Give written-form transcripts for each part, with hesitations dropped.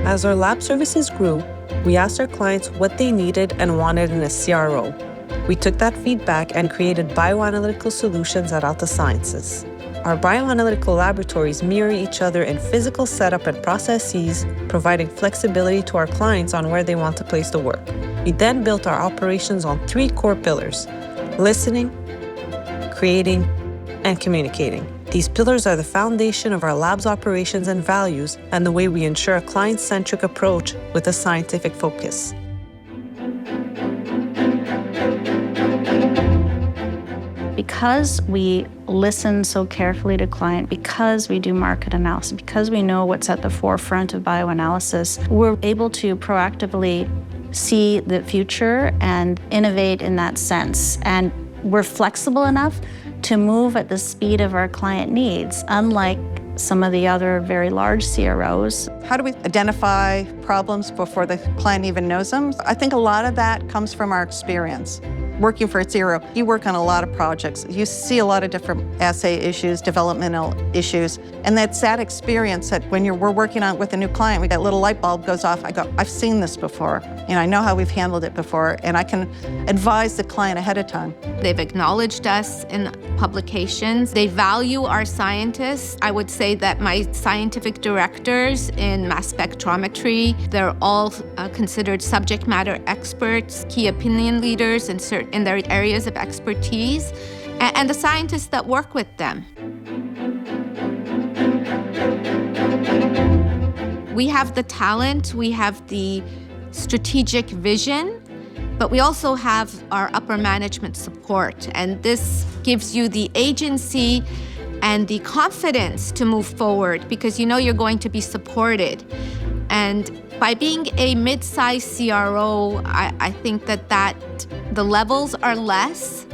As our lab services grew, we asked our clients what they needed and wanted in a CRO. We took that feedback and created bioanalytical solutions at Altasciences. Our bioanalytical laboratories mirror each other in physical setup and processes, providing flexibility to our clients on where they want to place the work. We then built our operations on 3 core pillars: listening, creating, and communicating. These pillars are the foundation of our lab's operations and values and the way we ensure a client-centric approach with a scientific focus. Because we listen so carefully to client, because we do market analysis, because we know what's at the forefront of bioanalysis, we're able to proactively see the future and innovate in that sense. And we're flexible enough to move at the speed of our client needs, unlike some of the other very large CROs. How do we identify problems before the client even knows them? I think a lot of that comes from our experience. Working for a CRO, you work on a lot of projects. You see a lot of different assay issues, developmental issues, and that's that experience that when we're working on with a new client, that little light bulb goes off. I go, I've seen this before, and I know how we've handled it before, and I can advise the client ahead of time. They've acknowledged us in publications. They value our scientists. I would say that my scientific directors in mass spectrometry, they're all considered subject matter experts, key opinion leaders in their areas of expertise, and the scientists that work with them. We have the talent, we have the strategic vision, but we also have our upper management support, and this gives you the agency and the confidence to move forward because you know you're going to be supported. And by being a mid-sized CRO, I think that the levels are less,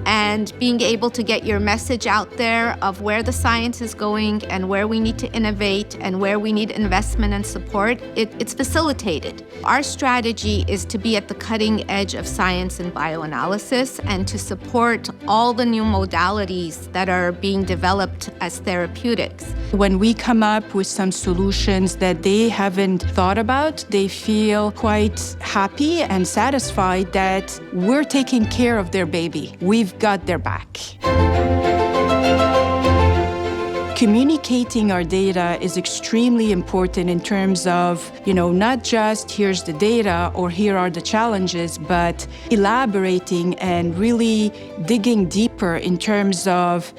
and being able to get your message out there of where the science is going and where we need to innovate and where we need investment and support, it's facilitated. Our strategy is to be at the cutting edge of science and bioanalysis and to support all the new modalities that are being developed as therapeutics. When we come up with some solutions that they haven't thought about, they feel quite happy and satisfied that we're taking care of their baby. We've got their back. Communicating our data is extremely important in terms of, not just here's the data or here are the challenges, but elaborating and really digging deeper in terms of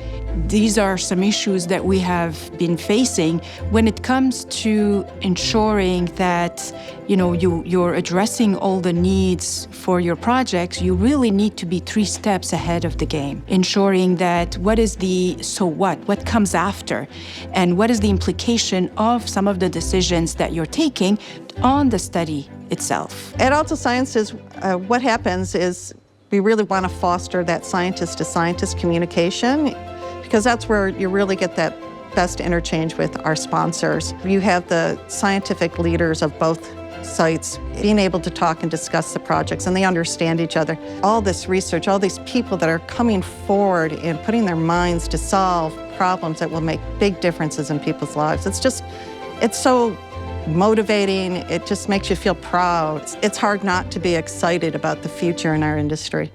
these are some issues that we have been facing when it comes to ensuring that you're addressing all the needs for your projects. You really need to be 3 steps ahead of the game, ensuring that what is the so what comes after, and what is the implication of some of the decisions that you're taking on the study itself. At Altasciences, what happens is we really want to foster that scientist-to-scientist communication because that's where you really get that best interchange with our sponsors. You have the scientific leaders of both sites being able to talk and discuss the projects, and they understand each other. All this research, all these people that are coming forward and putting their minds to solve problems that will make big differences in people's lives. It's so motivating. It just makes you feel proud. It's hard not to be excited about the future in our industry.